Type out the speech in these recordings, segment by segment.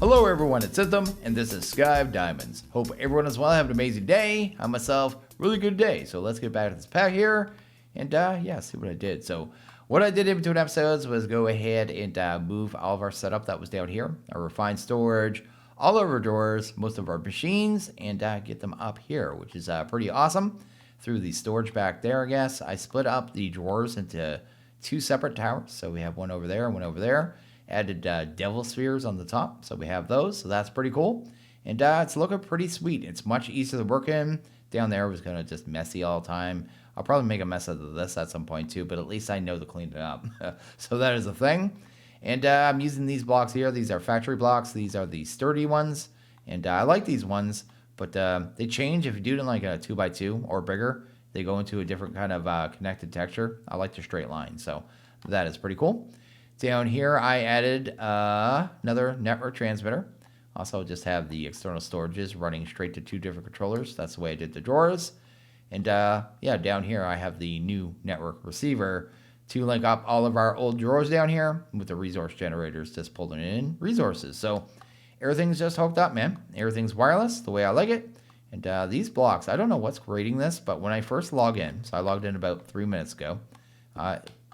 Hello everyone, it's System, and this is Sky of Diamonds. Hope everyone is well, have an amazing day. I myself, really good day. So let's get back to this pack here, and yeah, see what I did. So what I did in between episodes was go ahead and move all of our setup that was down here, our refined storage, all of our drawers, most of our machines, and get them up here, which is pretty awesome. Through the storage back there, I guess. I split up the drawers into two separate towers. So we have one over there and one over there. Added devil spheres on the top, so we have those, so that's pretty cool. And it's looking pretty sweet. It's much easier to work in. Down there was kind of just messy all the time. I'll probably make a mess out of this at some point too, but at least I know to clean it up. So that is a thing. And I'm using these blocks here. These are factory blocks. These are the sturdy ones. And I like these ones, but they change if you do it in like a 2x2 or bigger. They go into a different kind of connected texture. I like the straight line, so that is pretty cool. Down here, I added another network transmitter. Also, just have the external storages running straight to two different controllers. That's the way I did the drawers. And yeah, down here, I have the new network receiver to link up all of our old drawers down here with the resource generators, just pulling in resources. So everything's just hooked up, man. Everything's wireless, the way I like it. And these blocks, I don't know what's creating this, but when I first log in, so I logged in about 3 minutes ago,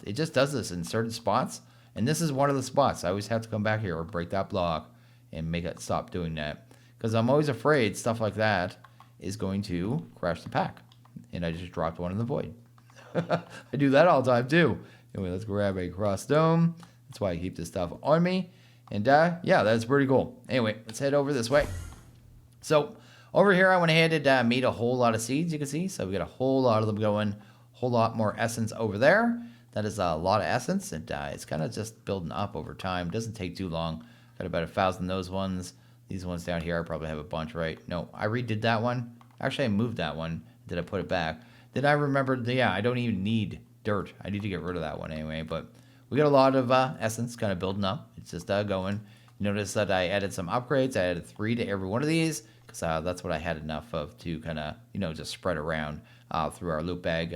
it just does this in certain spots. And this is one of the spots. I always have to come back here or break that block and make it stop doing that. Because I'm always afraid stuff like that is going to crash the pack. And I just dropped one in the void. I do that all the time too. Anyway, let's grab a cross dome. That's why I keep this stuff on me. And yeah, that's pretty cool. Anyway, let's head over this way. So over here, I went ahead and made a whole lot of seeds, you can see. So we got a whole lot of them going. A whole lot more essence over there. That is a lot of essence, and it's kind of just building up over time. Doesn't take too long. Got about 1,000 those ones. These ones down here, I probably have a bunch, right? No, I redid that one. Actually, I moved that one. Did I put it back? Then I remembered, yeah, I don't even need dirt. I need to get rid of that one anyway. But we got a lot of essence kind of building up. It's just going. Notice that I added some upgrades. I added 3 to every one of these because that's what I had enough of to kind of, just spread around through our loot bag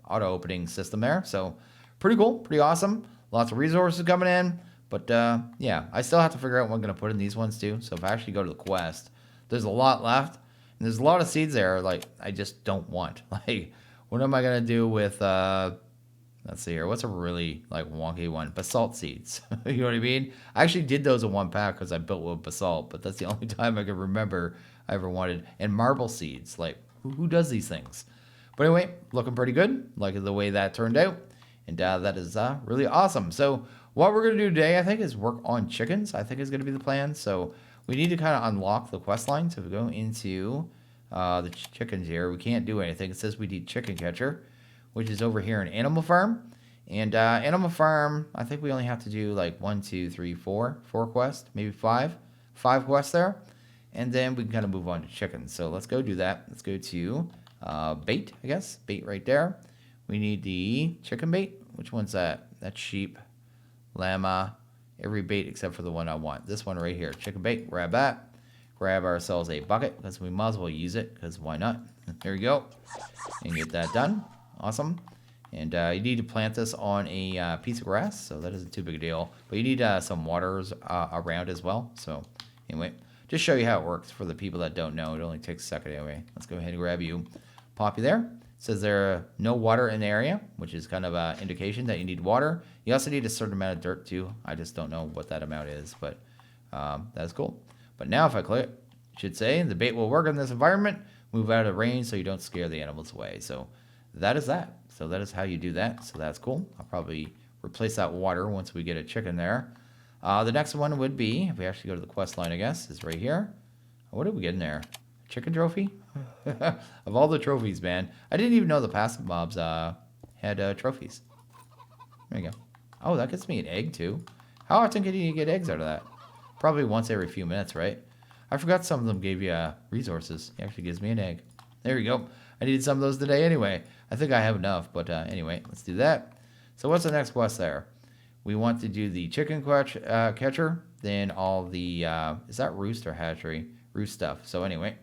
auto opening system there. So pretty cool, pretty awesome. Lots of resources coming in. But yeah, I still have to figure out what I'm going to put in these ones too. So if I actually go to the quest, there's a lot left. And there's a lot of seeds there, like, I just don't want. Like, what am I going to do with, let's see here. What's a really, like, wonky one? Basalt seeds. You know what I mean? I actually did those in one pack because I built with basalt. But that's the only time I can remember I ever wanted. And marble seeds. Like, who does these things? But anyway, looking pretty good. Like the way that turned out. And that is really awesome. So what we're going to do today, I think, is work on chickens. I think is going to be the plan. So we need to kind of unlock the quest line. So if we go into the chickens here, we can't do anything. It says we need chicken catcher, which is over here in Animal Farm. And Animal Farm, I think we only have to do like 1, 2, 3, 4 quests, maybe 5 quests there. And then we can kind of move on to chickens. So let's go do that. Let's go to bait, I guess. Bait right there. We need the chicken bait. Which one's that? That's sheep, llama, every bait except for the one I want. This one right here, chicken bait. Grab that. Grab ourselves a bucket because we might as well use it because why not? There we go. And get that done. Awesome. And you need to plant this on a piece of grass, so that isn't too big a deal. But you need some waters around as well. So anyway, just show you how it works for the people that don't know. It only takes a second anyway. Let's go ahead and grab you. Pop you there. Says there no water in the area, which is kind of an indication that you need water. You also need a certain amount of dirt too. I just don't know what that amount is, but that's cool. But now if I click, it should say the bait will work in this environment. Move out of range so you don't scare the animals away. So that is that. So that is how you do that. So that's cool. I'll probably replace that water once we get a chicken there. The next one would be, if we actually go to the quest line, I guess, is right here. What did we get in there? Chicken trophy? Of all the trophies, man. I didn't even know the passive mobs had trophies. There you go. Oh, that gets me an egg, too. How often can you get eggs out of that? Probably once every few minutes, right? I forgot some of them gave you resources. It actually gives me an egg. There you go. I needed some of those today anyway. I think I have enough, but anyway, let's do that. So what's the next quest there? We want to do the chicken catcher, then all the, is that roost or hatchery? Roost stuff. So anyway,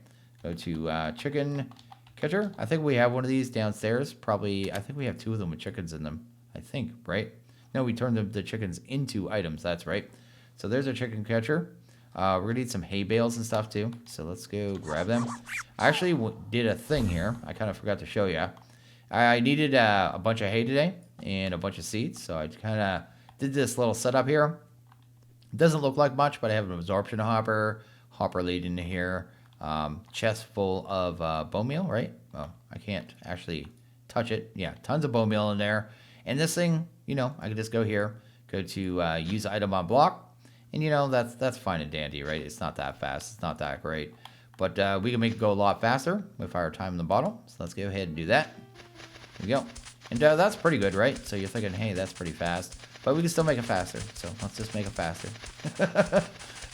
go to chicken catcher. I think we have one of these downstairs. Probably, I think we have 2 of them with chickens in them. I think, right? No, we turned the chickens into items. That's right. So there's a chicken catcher. We're going to need some hay bales and stuff too. So let's go grab them. I actually did a thing here. I kind of forgot to show you. I needed a bunch of hay today and a bunch of seeds. So I kind of did this little setup here. It doesn't look like much, but I have an absorption hopper lead into here. Chest full of bone meal, right? Well, I can't actually touch it. Yeah, tons of bone meal in there. And this thing, you know, I can just go here, go to use item on block. And, you know, that's fine and dandy, right? It's not that fast. It's not that great. But we can make it go a lot faster with our time in the bottle. So let's go ahead and do that. There we go. And that's pretty good, right? So you're thinking, hey, that's pretty fast. But we can still make it faster. So let's just make it faster.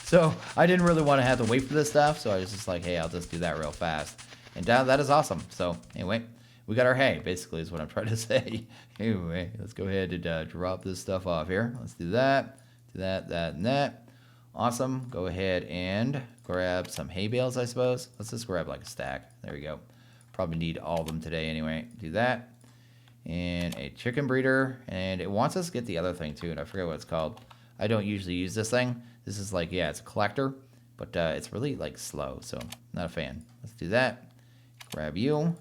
So I didn't really want to have to wait for this stuff. So I was just like, hey, I'll just do that real fast. And that is awesome. So anyway, we got our hay, basically, is what I'm trying to say. Anyway, let's go ahead and drop this stuff off here. Let's do that. Do that, and that. Awesome. Go ahead and grab some hay bales, I suppose. Let's just grab like a stack. There we go. Probably need all of them today anyway. Do that. And a chicken breeder. And it wants us to get the other thing too, and I forget what it's called. I don't usually use this thing. This is like, yeah, it's a collector, but it's really like slow, so not a fan. Let's do that. Grab you.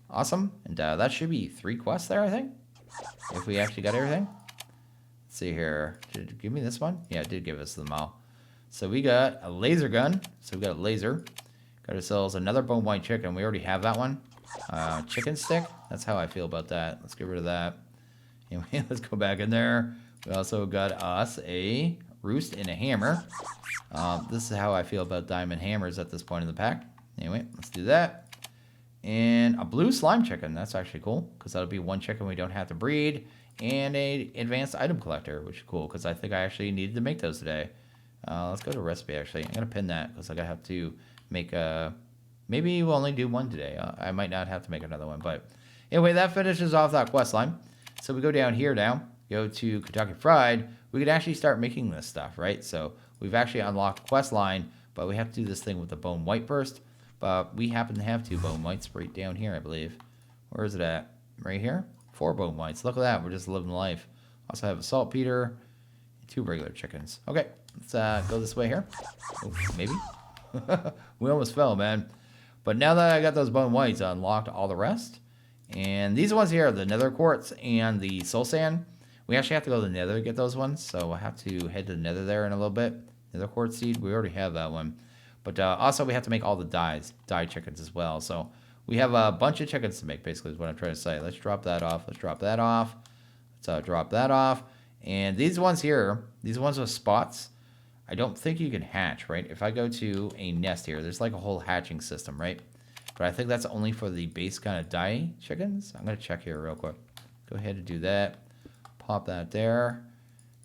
Awesome. And that should be 3 quests there, I think. If we actually got everything. Let's see here. Did it give me this one? Yeah, it did give us them all. So we got a laser gun. So we got a laser. Got ourselves another bone white chicken. We already have that one. Chicken stick. That's how I feel about that. Let's get rid of that. Anyway, let's go back in there. We also got us a roost and a hammer. This is how I feel about diamond hammers at this point in the pack. Anyway, let's do that. And a blue slime chicken. That's actually cool, because that'll be 1 chicken we don't have to breed. And a advanced item collector, which is cool, because I think I actually needed to make those today. Let's go to recipe, actually. I'm going to pin that, because I have to make a... Maybe we'll only do 1 today. I might not have to make another one. But anyway, that finishes off that quest line. So we go down here now. Go to Kentucky Fried. We could actually start making this stuff, right? So we've actually unlocked the quest line, but we have to do this thing with the bone white first. But we happen to have 2 bone whites right down here, I believe. Where is it at? Right here? 4 bone whites. Look at that. We're just living life. Also have a saltpeter, 2 regular chickens. Okay, let's go this way here. Oh, maybe? We almost fell, man. But now that I got those bone whites, I unlocked all the rest. And these ones here are the nether quartz and the soul sand. We actually have to go to the nether to get those ones, so we'll have to head to the nether there in a little bit. Nether quartz seed, we already have that one. But also we have to make all the dye chickens as well. So we have a bunch of chickens to make, basically, is what I'm trying to say. Let's drop that off. Let's drop that off. Let's drop that off. And these ones here, these ones with spots, I don't think you can hatch, right? If I go to a nest here, there's like a whole hatching system, right? But I think that's only for the base kind of dye chickens. I'm going to check here real quick. Go ahead and do that. Pop that there.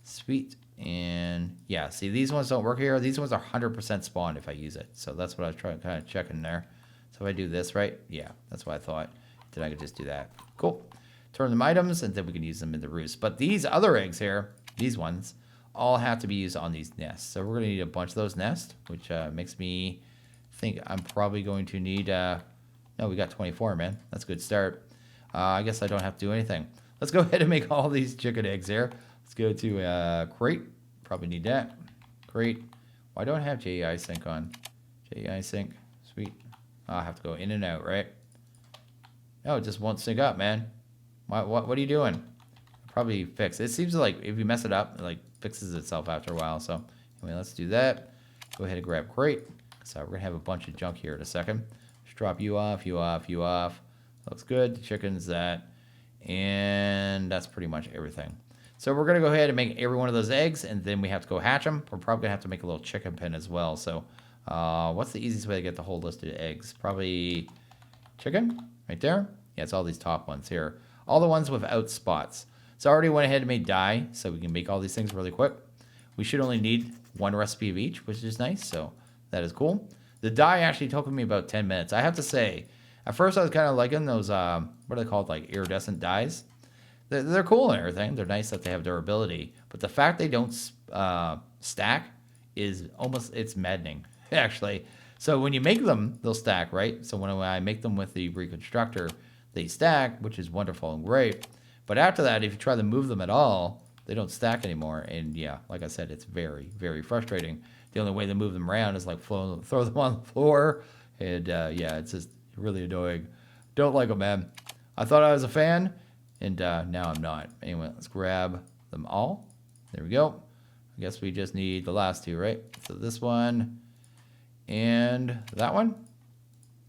Sweet. And yeah, see, these ones don't work here. These ones are 100% spawned if I use it. So that's what I was trying to kind of check in there. So if I do this, right? Yeah, that's what I thought. Then I could just do that. Cool. Turn them items, and then we can use them in the roost. But these other eggs here, these ones, all have to be used on these nests. So we're going to need a bunch of those nests, which makes me think I'm probably going to need... no, we got 24, man. That's a good start. I guess I don't have to do anything. Let's go ahead and make all these chicken eggs here. Let's go to crate. Probably need that. Crate. Why don't I have JEI sync on? JEI sync. Sweet. I'll have to go in and out, right? No, it just won't sync up, man. What are you doing? Probably fix. It seems like if you mess it up, it like fixes itself after a while. So anyway, let's do that. Go ahead and grab crate. So we're gonna have a bunch of junk here in a second. Just drop you off, you off, you off. Looks good. The chicken's that. And that's pretty much everything. So we're going to go ahead and make every one of those eggs, and then we have to go hatch them. We're probably going to have to make a little chicken pen as well. So what's the easiest way to get the whole list of eggs? Probably chicken right there. Yeah, it's all these top ones here. All the ones without spots. So I already went ahead and made dye, so we can make all these things really quick. We should only need 1 recipe of each, which is nice. So that is cool. The dye actually took me about 10 minutes. I have to say, at first I was kind of liking those, what are they called, like iridescent dyes? They're cool and everything. They're nice that they have durability. But the fact they don't stack is almost, it's maddening, actually. So when you make them, they'll stack, right? So when I make them with the Reconstructor, they stack, which is wonderful and great. But after that, if you try to move them at all, they don't stack anymore. And yeah, like I said, it's very, very frustrating. The only way to move them around is like throw them on the floor. And yeah, it's just really annoying. Don't like them, man. I thought I was a fan, and now I'm not. Anyway, let's grab them all. There we go. I guess we just need the last two, right? So this one and that one.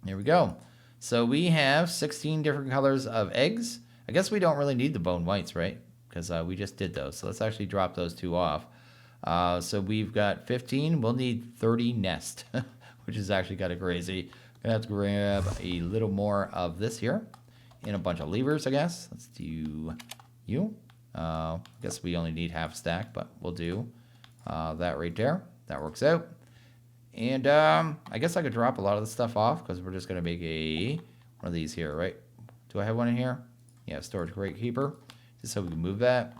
There we go. So we have 16 different colors of eggs. I guess we don't really need the bone whites, right? Because we just did those. So let's actually drop those two off. So we've got 15. We'll need 30 nest, which is actually kind of crazy. Gonna have to grab a little more of this here and a bunch of levers, I guess. Let's do you. I guess we only need half stack, but we'll do that right there. That works out. And I guess I could drop a lot of the stuff off because we're just gonna make one of these here, right? Do I have one in here? Yeah, storage crate keeper, just so we can move that.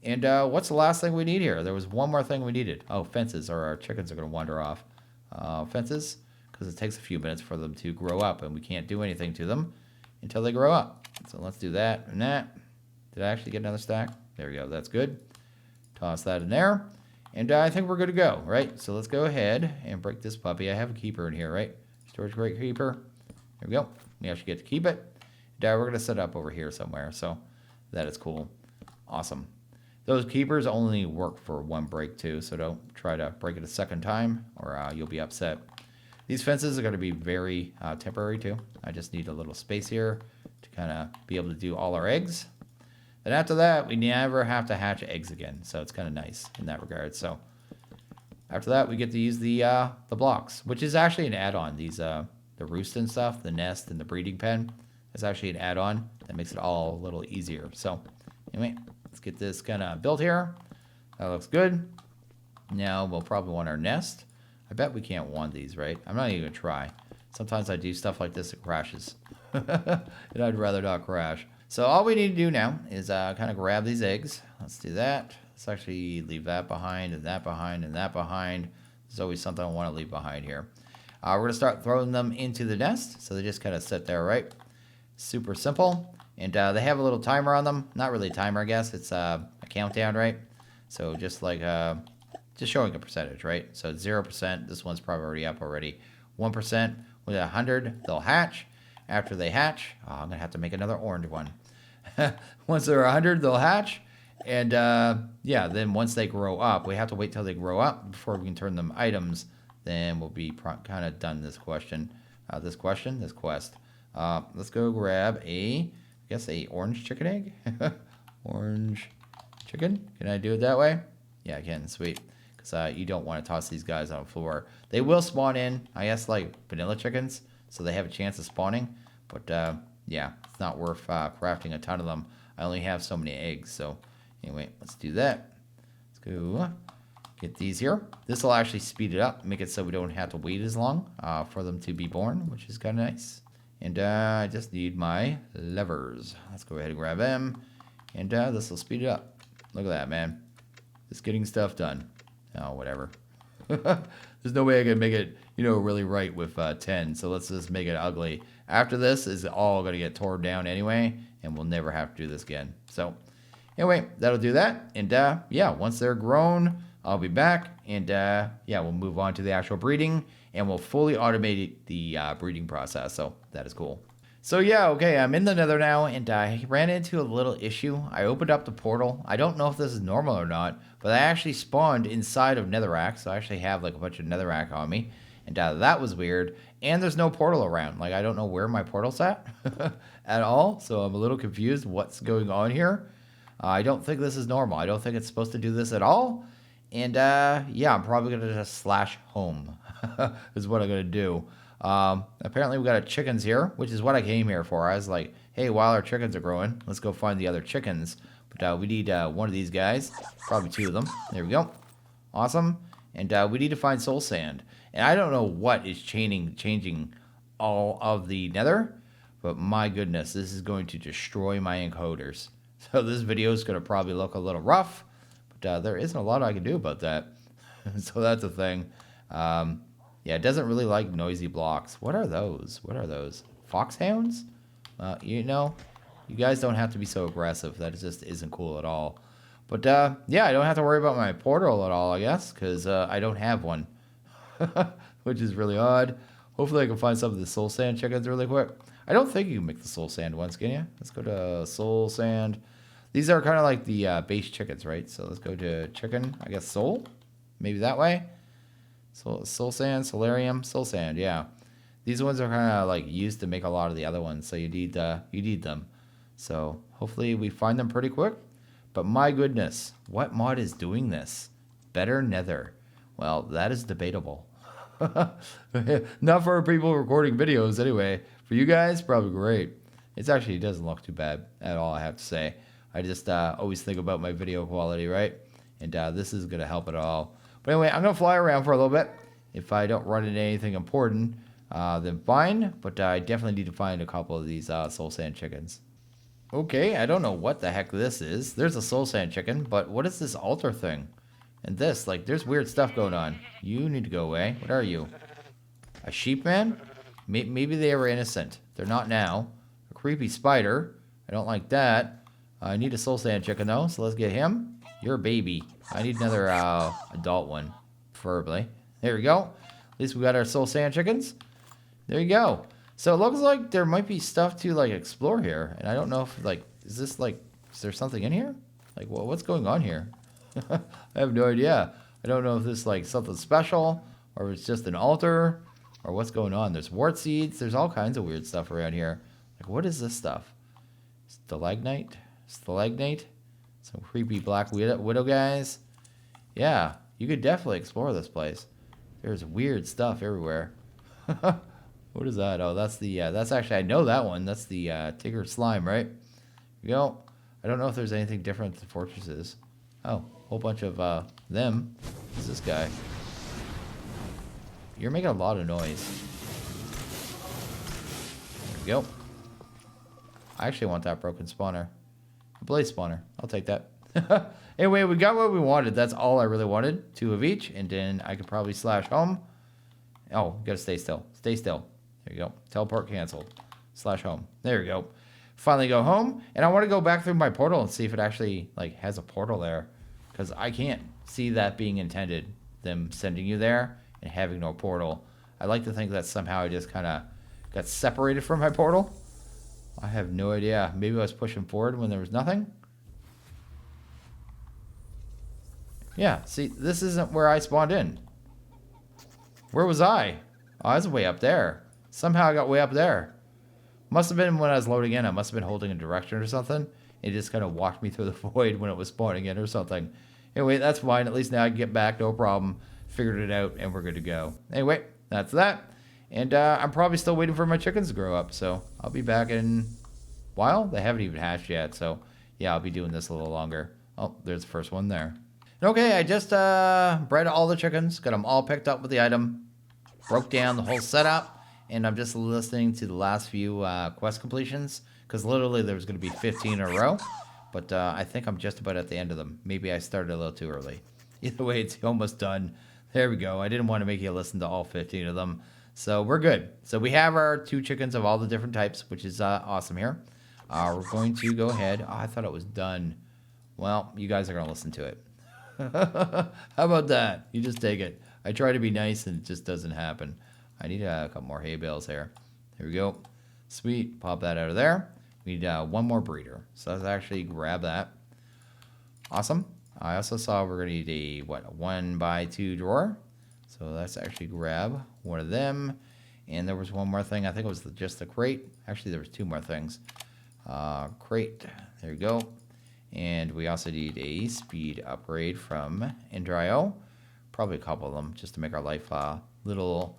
And what's the last thing we need here? There was one more thing we needed. Oh, fences, or our chickens are gonna wander off. Fences, because it takes a few minutes for them to grow up, and we can't do anything to them until they grow up. So let's do that and that. Did I actually get another stack? There we go, that's good. Toss that in there. And I think we're good to go, right? So let's go ahead and break this puppy. I have a keeper in here, right? Storage crate keeper. There we go. We actually get to keep it. And we're gonna set it up over here somewhere, so that is cool. Awesome. Those keepers only work for one break too, so don't try to break it a second time or you'll be upset. These fences are going to be very temporary too. I just need a little space here to kind of be able to do all our eggs. And after that, we never have to hatch eggs again, so it's kind of nice in that regard. So after that, we get to use the blocks, which is actually an add-on. These the roost and stuff, the nest and the breeding pen is actually an add-on that makes it all a little easier. So anyway, let's get this kind of built here. That looks good. Now we'll probably want our nest. I bet we can't want these, right? I'm not even gonna try. Sometimes I do stuff like this, it crashes. And I'd rather not crash. So all we need to do now is kind of grab these eggs. Let's do that. Let's actually leave that behind and that behind and that behind. There's always something I want to leave behind here. We're gonna start throwing them into the nest. So they just kind of sit there, right? Super simple. And they have a little timer on them. Not really a timer, I guess. It's a countdown, right? So just like just showing a percentage, right? So 0%, this one's probably already up already. 1%, with 100, they'll hatch. After they hatch, I'm gonna have to make another orange one. Once they're 100, they'll hatch. And yeah, then once they grow up, we have to wait till they grow up before we can turn them items. Then we'll be kind of done this quest. Let's go grab I guess a orange chicken egg. Orange chicken, can I do it that way? Yeah, I can, sweet. Because you don't want to toss these guys on the floor. They will spawn in, I guess, like vanilla chickens, so they have a chance of spawning. But yeah, it's not worth crafting a ton of them. I only have so many eggs, so anyway, let's do that. Let's go get these here. This will actually speed it up, make it so we don't have to wait as long for them to be born, which is kind of nice. And I just need my levers. Let's go ahead and grab them, and this will speed it up. Look at that, man. Just getting stuff done. Oh, whatever. There's no way I can make it, really right with 10. So let's just make it ugly. After this is all going to get torn down anyway, and we'll never have to do this again. So anyway, that'll do that. And yeah, once they're grown, I'll be back. And yeah, we'll move on to the actual breeding, and we'll fully automate the breeding process. So that is cool. So yeah, okay, I'm in the Nether now, and I ran into a little issue. I opened up the portal. I don't know if this is normal or not, but I actually spawned inside of netherrack, so I actually have like a bunch of netherrack on me, and that was weird. And there's no portal around. Like, I don't know where my portal's at at all, so I'm a little confused what's going on here. I don't think this is normal. I don't think it's supposed to do this at all. And yeah, I'm probably gonna just slash home is what I'm gonna do. Apparently we got chickens here, which is what I came here for. I was like, hey, while our chickens are growing, let's go find the other chickens. But we need one of these guys, probably two of them. There we go. Awesome. And we need to find soul sand. And I don't know what is changing all of the nether, but my goodness, this is going to destroy my encoders. So this video is going to probably look a little rough, but there isn't a lot I can do about that. So that's a thing. Yeah, it doesn't really like noisy blocks. What are those? What are those? Foxhounds? You guys don't have to be so aggressive. That just isn't cool at all. But yeah, I don't have to worry about my portal at all, I guess, because I don't have one. Which is really odd. Hopefully I can find some of the soul sand chickens really quick. I don't think you can make the soul sand ones, can you? Let's go to soul sand. These are kind of like the base chickens, right? So let's go to chicken, I guess soul? Maybe that way? Soul sand, solarium, soul sand, yeah. These ones are kind of like used to make a lot of the other ones, so you need them. So hopefully we find them pretty quick. But my goodness, what mod is doing this? Better Nether. Well, that is debatable. Not for people recording videos anyway. For you guys, probably great. It doesn't look too bad at all, I have to say. I just always think about my video quality, right? And this is going to help it all. But anyway, I'm going to fly around for a little bit. If I don't run into anything important, then fine. But I definitely need to find a couple of these soul sand chickens. Okay, I don't know what the heck this is. There's a soul sand chicken, but what is this altar thing? And this, like, there's weird stuff going on. You need to go away. What are you? A sheep man? Maybe they were innocent. They're not now. A creepy spider. I don't like that. I need a soul sand chicken, though, so let's get him. You're a baby. I need another adult one, preferably. There we go. At least we got our soul sand chickens. There you go. So it looks like there might be stuff to, like, explore here. And I don't know if, like, is there something in here? Like, what's going on here? I have no idea. I don't know if this is, like, something special, or if it's just an altar, or what's going on. There's wart seeds. There's all kinds of weird stuff around here. Like, what is this stuff? Stalagmite? Some creepy black widow guys. Yeah, you could definitely explore this place. There's weird stuff everywhere. What is that? Oh, that's the, that's actually, I know that one. That's the Tigger slime, right? Here we go. I don't know if there's anything different than fortresses. Oh, whole bunch of them. Who's this guy? You're making a lot of noise. There we go. I actually want that broken spawner. A blaze spawner. I'll take that. Anyway, we got what we wanted. That's all I really wanted. 2 of each. And then I could probably slash home. Oh, gotta stay still. Stay still. There you go. Teleport canceled. Slash home. There you go. Finally go home. And I want to go back through my portal and see if it actually, like, has a portal there. Because I can't see that being intended. Them sending you there and having no portal. I like to think that somehow I just kind of got separated from my portal. I have no idea. Maybe I was pushing forward when there was nothing. Yeah, see, this isn't where I spawned in. Where was I? Oh, I was way up there. Somehow I got way up there. Must have been when I was loading in. I must have been holding a direction or something. It just kind of walked me through the void when it was spawning in or something. Anyway, that's fine. At least now I can get back. No problem. Figured it out, and we're good to go. Anyway, that's that. And I'm probably still waiting for my chickens to grow up. So I'll be back in a while. They haven't even hatched yet. So, yeah, I'll be doing this a little longer. Oh, there's the first one there. Okay, I just bred all the chickens. Got them all picked up with the item. Broke down the whole setup, and I'm just listening to the last few quest completions, because literally there was going to be 15 in a row, but I think I'm just about at the end of them. Maybe I started a little too early. Either way, it's almost done. There we go. I didn't want to make you listen to all 15 of them, so we're good. So we have our 2 chickens of all the different types, which is awesome here. We're going to go ahead. Oh, I thought it was done. Well, you guys are going to listen to it. How about that? You just take it. I try to be nice and it just doesn't happen. I need a couple more hay bales here. Here we go. Sweet. Pop that out of there. We need 1 more breeder. So let's actually grab that. Awesome. I also saw we're going to need a, 1x2 drawer. So let's actually grab one of them. And there was one more thing. I think it was just the crate. Actually, there was 2 more things. Crate. There you go. And we also need a speed upgrade from Endrio. Probably a couple of them just to make our life a little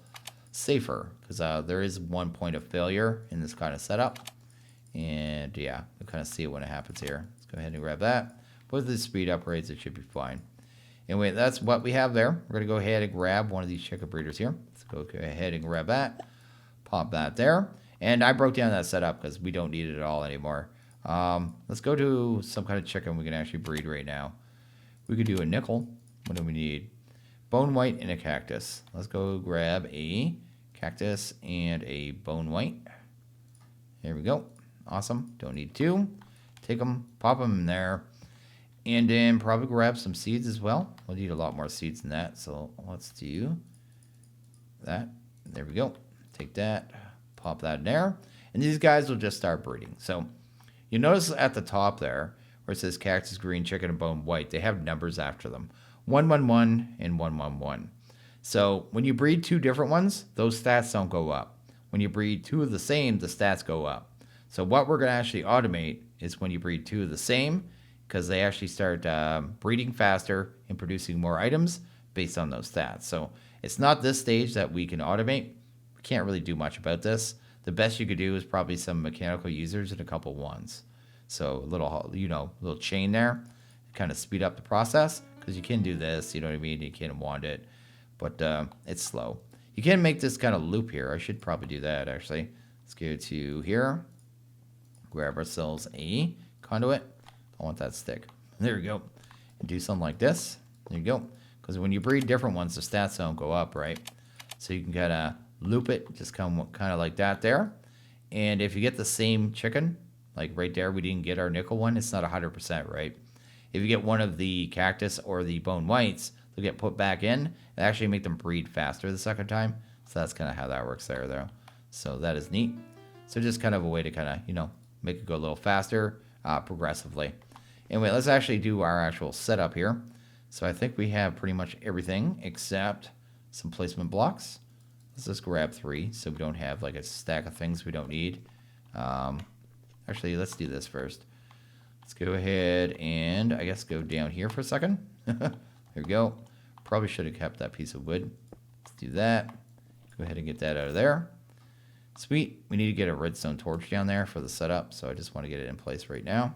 safer. Because there is 1 point of failure in this kind of setup. And yeah, we'll kind of see it when it happens here. Let's go ahead and grab that. With the speed upgrades, it should be fine. Anyway, that's what we have there. We're going to go ahead and grab one of these chicken breeders here. Let's go ahead and grab that. Pop that there. And I broke down that setup because we don't need it at all anymore. Let's go to some kind of chicken we can actually breed right now. We could do a nickel. What do we need? Bone white and a cactus. Let's go grab a cactus and a bone white. There we go. Awesome. Don't need 2. Take them, pop them in there. And then probably grab some seeds as well. We'll need a lot more seeds than that. So let's do that. There we go. Take that, pop that in there. And these guys will just start breeding. So you notice at the top there where it says cactus green, chicken, and bone white, they have numbers after them. 111 and 111. So when you breed two different ones, those stats don't go up. When you breed two of the same, the stats go up. So what we're going to actually automate is when you breed two of the same, because they actually start breeding faster and producing more items based on those stats. So it's not this stage that we can automate. We can't really do much about this. The best you could do is probably some mechanical users and a couple ones. So a little, little chain there, kind of speed up the process, because you can do this, you know what I mean? You can wand it, but it's slow. You can make this kind of loop here. I should probably do that, actually. Let's go to here, grab ourselves a conduit. I want that stick. There we go. And do something like this. There you go. Because when you breed different ones, the stats don't go up, right? So you can kind of loop it, just kind of like that there. And if you get the same chicken, like right there, we didn't get our nickel one, it's not 100%, right? If you get one of the cactus or the bone whites, they'll get put back in and actually make them breed faster the second time. So that's kind of how that works there, though. So that is neat. So just kind of a way to kind of, make it go a little faster progressively. Anyway, let's actually do our actual setup here. So I think we have pretty much everything except some placement blocks. Let's just grab 3 so we don't have like a stack of things we don't need. Actually, let's do this first. Let's go ahead and I guess go down here for a second. Here we go. Probably should have kept that piece of wood. Let's do that. Go ahead and get that out of there. Sweet. We need to get a redstone torch down there for the setup, so I just want to get it in place right now.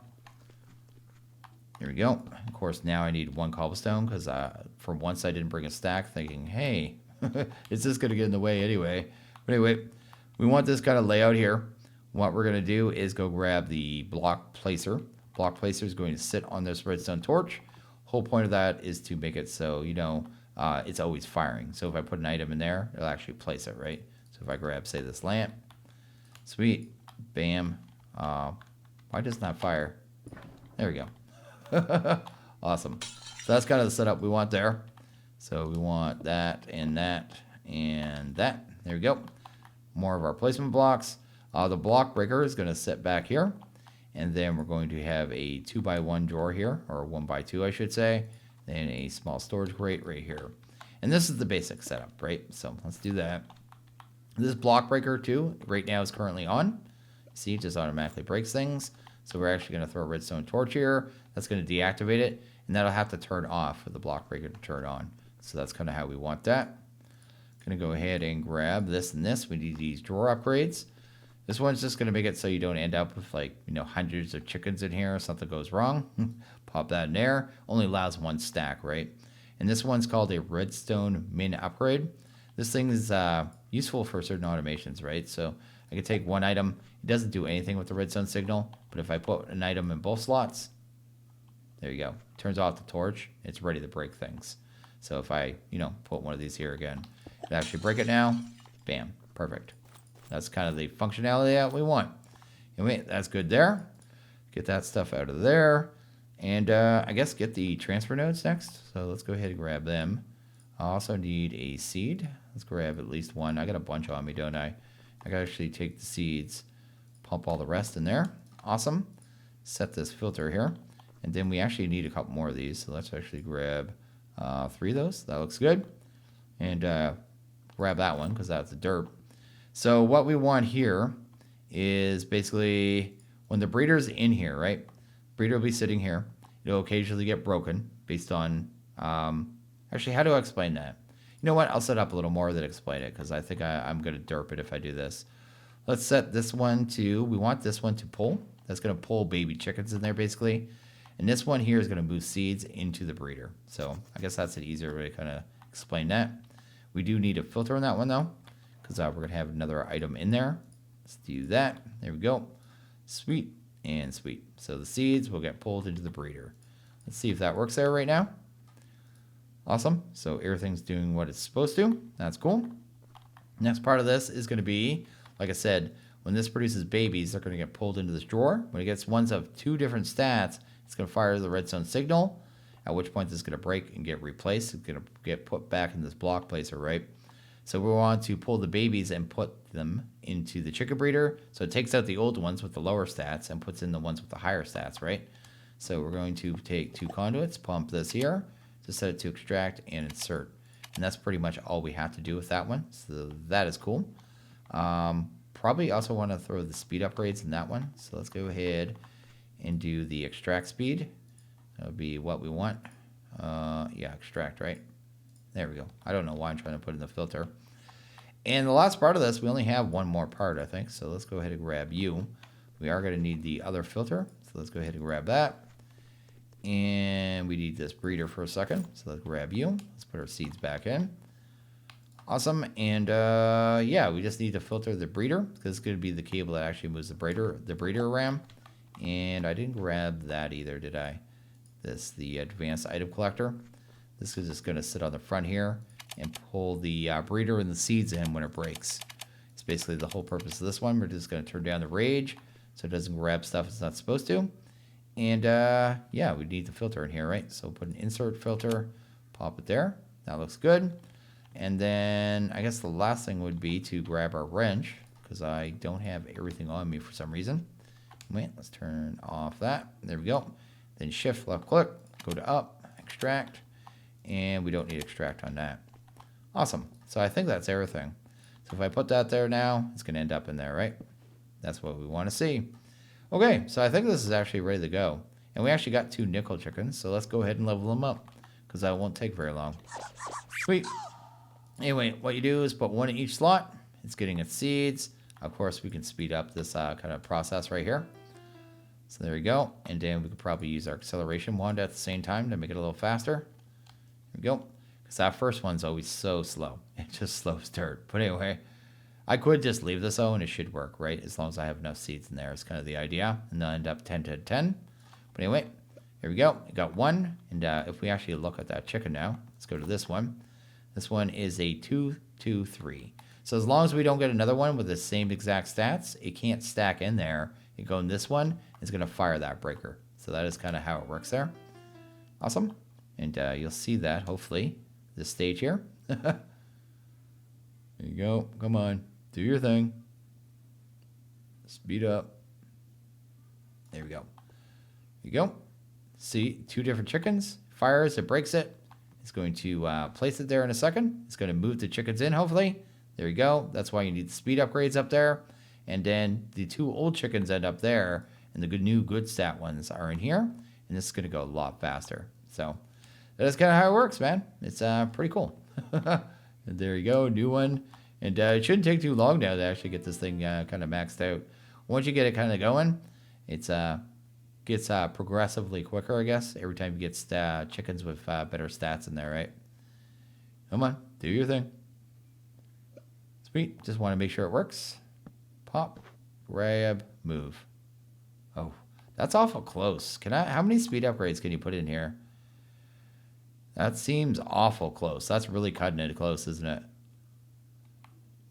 Here we go. Of course, now I need 1 cobblestone because for once I didn't bring a stack thinking, hey, is this going to get in the way anyway? But anyway, we want this kind of layout here. What we're going to do is go grab the block placer. Block placer is going to sit on this redstone torch. Whole point of that is to make it so, it's always firing. So if I put an item in there, it'll actually place it, right? So if I grab, say, this lamp, sweet, bam. Why does it not fire? There we go. Awesome. So that's kind of the setup we want there. So we want that and that and that. There we go. More of our placement blocks. The block breaker is going to sit back here. And then we're going to have a 2x1 drawer here, or 1x2, I should say. Then a small storage crate right here. And this is the basic setup, right? So let's do that. This block breaker, too, right now is currently on. See, it just automatically breaks things. So we're actually going to throw a redstone torch here. That's going to deactivate it. And that'll have to turn off for the block breaker to turn on. So that's kind of how we want that. Going to go ahead and grab this and this. We need these drawer upgrades. This one's just going to make it so you don't end up with like, hundreds of chickens in here. If something goes wrong, pop that in there. Only allows 1 stack, right? And this one's called a redstone min upgrade. This thing is useful for certain automations, right? So I can take 1 item. It doesn't do anything with the redstone signal, but if I put an item in both slots, there you go. Turns off the torch. It's ready to break things. So if I, put one of these here again, it actually break it now. Bam. Perfect. That's kind of the functionality that we want. Anyway, that's good there. Get that stuff out of there. And I guess get the transfer nodes next. So let's go ahead and grab them. I also need a seed. Let's grab at least 1. I got a bunch on me, don't I? I can actually take the seeds, pump all the rest in there. Awesome. Set this filter here. And then we actually need a couple more of these. So let's actually grab 3 of those. That looks good. And grab that one because that's the dirt. So what we want here is basically when the breeder's in here, right? Breeder will be sitting here. It'll occasionally get broken based on... actually, how do I explain that? You know what? I'll set up a little more that explain it because I think I'm going to derp it if I do this. Let's set this one to... We want this one to pull. That's going to pull baby chickens in there basically. And this one here is going to move seeds into the breeder. So I guess that's an easier way to kind of explain that. We do need a filter on that one though, because we're going to have another item in there. Let's do that. There we go. Sweet and sweet. So the seeds will get pulled into the breeder. Let's see if that works there right now. Awesome. So everything's doing what it's supposed to. That's cool. Next part of this is going to be, like I said, when this produces babies, they're going to get pulled into this drawer. When it gets ones of 2 different stats, It's going to fire the redstone signal, at which point this is going to break and get replaced. It's going to get put back in this block placer, right? So we want to pull the babies and put them into the chicken breeder. So it takes out the old ones with the lower stats and puts in the ones with the higher stats, right? So we're going to take 2 conduits, pump this here, to set it to extract and insert. And that's pretty much all we have to do with that one. So that is cool. Probably also want to throw the speed upgrades in that one. So let's go ahead and do the extract speed. That'll be what we want. Yeah, extract, right? There we go. I don't know why I'm trying to put in the filter. And the last part of this, we only have one more part, I think. So let's go ahead and grab you. We are going to need the other filter. So let's go ahead and grab that. And we need this breeder for a second. So let's grab you. Let's put our seeds back in. Awesome. And yeah, we just need to filter the breeder because it's going to be the cable that actually moves the breeder around. And I didn't grab that either, did I? The advanced item collector. This is just going to sit on the front here and pull the breeder and the seeds in when it breaks. It's basically the whole purpose of this one. We're just going to turn down the rage so it doesn't grab stuff it's not supposed to. And yeah, we need the filter in here, right? So put an insert filter, pop it there. That looks good. And then I guess the last thing would be to grab our wrench because I don't have everything on me for some reason. Wait, let's turn off that. There we go. Then shift left click, go to up, extract, and we don't need extract on that. Awesome. So I think that's everything. So if I put that there now, it's going to end up in there, right? That's what we want to see. Okay, so I think this is actually ready to go. And we actually got 2 nickel chickens, so let's go ahead and level them up because that won't take very long. Sweet. Anyway, what you do is put 1 in each slot. It's getting its seeds. Of course, we can speed up this kind of process right here. So there we go. And then we could probably use our acceleration wand at the same time to make it a little faster. There we go. Because that first one's always so slow. It just slows dirt. But anyway, I could just leave this and it should work, right? As long as I have enough seeds in there. It's kind of the idea. And they'll end up 10 to 10. But anyway, here we go. We got 1. And if we actually look at that chicken now, let's go to this one. This one is a 2, 2, 3. So as long as we don't get another one with the same exact stats, it can't stack in there. You go in this one, it's going to fire that breaker. So that is kind of how it works there. Awesome. And you'll see that, hopefully, this stage here. There you go. Come on. Do your thing. Speed up. There we go. There you go. See, 2 different chickens. Fires, it breaks it. It's going to place it there in a second. It's going to move the chickens in, hopefully. There you go. That's why you need the speed upgrades up there. And then the 2 old chickens end up there. And the new good stat ones are in here. And this is going to go a lot faster. So that's kind of how it works, man. It's pretty cool. And there you go. New one. And it shouldn't take too long now to actually get this thing kind of maxed out. Once you get it kind of going, it's gets progressively quicker, I guess, every time you get chickens with better stats in there, right? Come on, do your thing. Sweet, just want to make sure it works. Pop, grab, move. Oh, that's awful close. How many speed upgrades can you put in here? That seems awful close. That's really cutting it close, isn't it?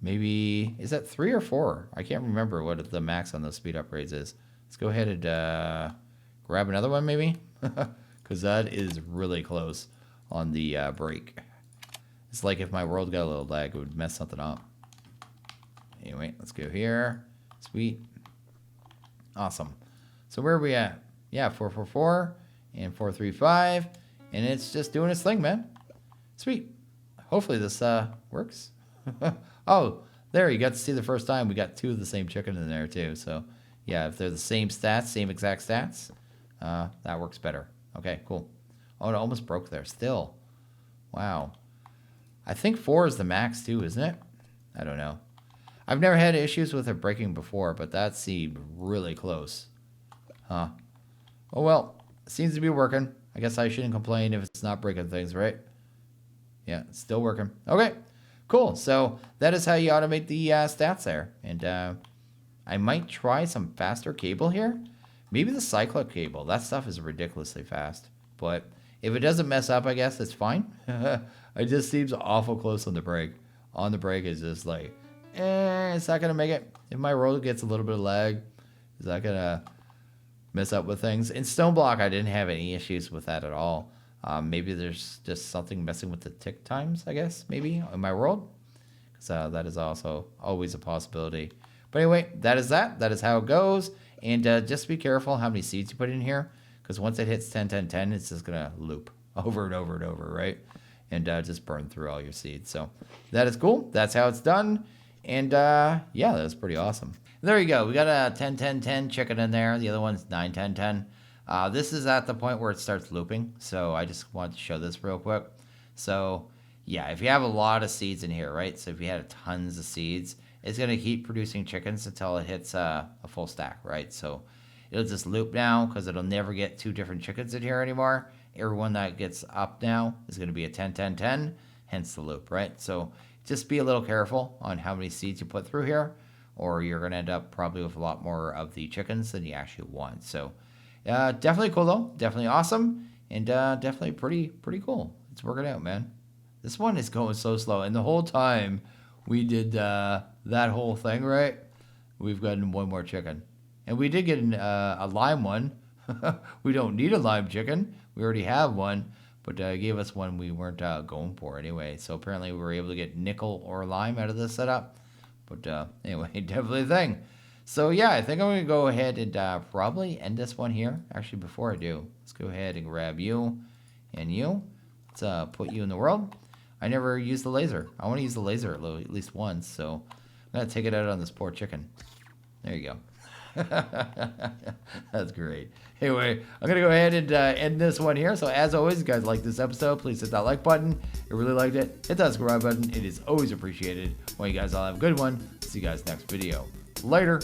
Maybe, is that 3 or 4? I can't remember what the max on those speed upgrades is. Let's go ahead and grab another one maybe. Because that is really close on the break. It's like if my world got a little lag, it would mess something up. Anyway, let's go here. Sweet. Awesome. So where are we at? Yeah, 444 and 435. And it's just doing its thing, man. Sweet. Hopefully this works. Oh, there, you got to see the first time. We got 2 of the same chicken in there too. So yeah, if they're the same stats, same exact stats, that works better. Okay, cool. Oh, it almost broke there still. Wow. I think 4 is the max too, isn't it? I don't know. I've never had issues with it breaking before, but that seemed really close. Huh. Oh well, it seems to be working. I guess I shouldn't complain if it's not breaking things, right? Yeah, it's still working. Okay, cool. So that is how you automate the stats there. And I might try some faster cable here. Maybe the cyclic cable. That stuff is ridiculously fast. But if it doesn't mess up, I guess it's fine. It just seems awful close on the break. On the break is just like, it's not going to make it. If my roll gets a little bit of lag, is that going to mess up with things. In stone block, I didn't have any issues with that at all. Maybe there's just something messing with the tick times, I guess, maybe, in my world. So that is also always a possibility. But anyway, that is that. That is how it goes. And just be careful how many seeds you put in here. Because once it hits 10, 10, 10, it's just going to loop over and over and over, right? And just burn through all your seeds. So that is cool. That's how it's done. And yeah, that's pretty awesome. There you go. We got a 10, 10, 10 chicken in there. The other one's 9, 10, 10. This is at the point where it starts looping. So I just wanted to show this real quick. So yeah, if you have a lot of seeds in here, right? So if you had tons of seeds, it's going to keep producing chickens until it hits a full stack, right? So it'll just loop now because it'll never get 2 different chickens in here anymore. Everyone that gets up now is going to be a 10, 10, 10, hence the loop, right? So just be a little careful on how many seeds you put through here, or you're going to end up probably with a lot more of the chickens than you actually want. So definitely cool, though. Definitely awesome, and definitely pretty cool. It's working out, man. This one is going so slow, and the whole time we did that whole thing, right? We've gotten 1 more chicken. And we did get a lime one. We don't need a lime chicken. We already have one, but gave us one we weren't going for anyway. So apparently we were able to get nickel or lime out of this setup. But anyway, definitely a thing. So yeah, I think I'm going to go ahead and probably end this one here. Actually, before I do, let's go ahead and grab you and you. Let's put you in the world. I never used the laser. I want to use the laser at least once, so I'm going to take it out on this poor chicken. There you go. That's great. Anyway, I'm going to go ahead and end this one here. So as always, if you guys like this episode, please hit that like button. If you really liked it, hit that subscribe button. It is always appreciated. Well, you guys all have a good one. See you guys next video. Later.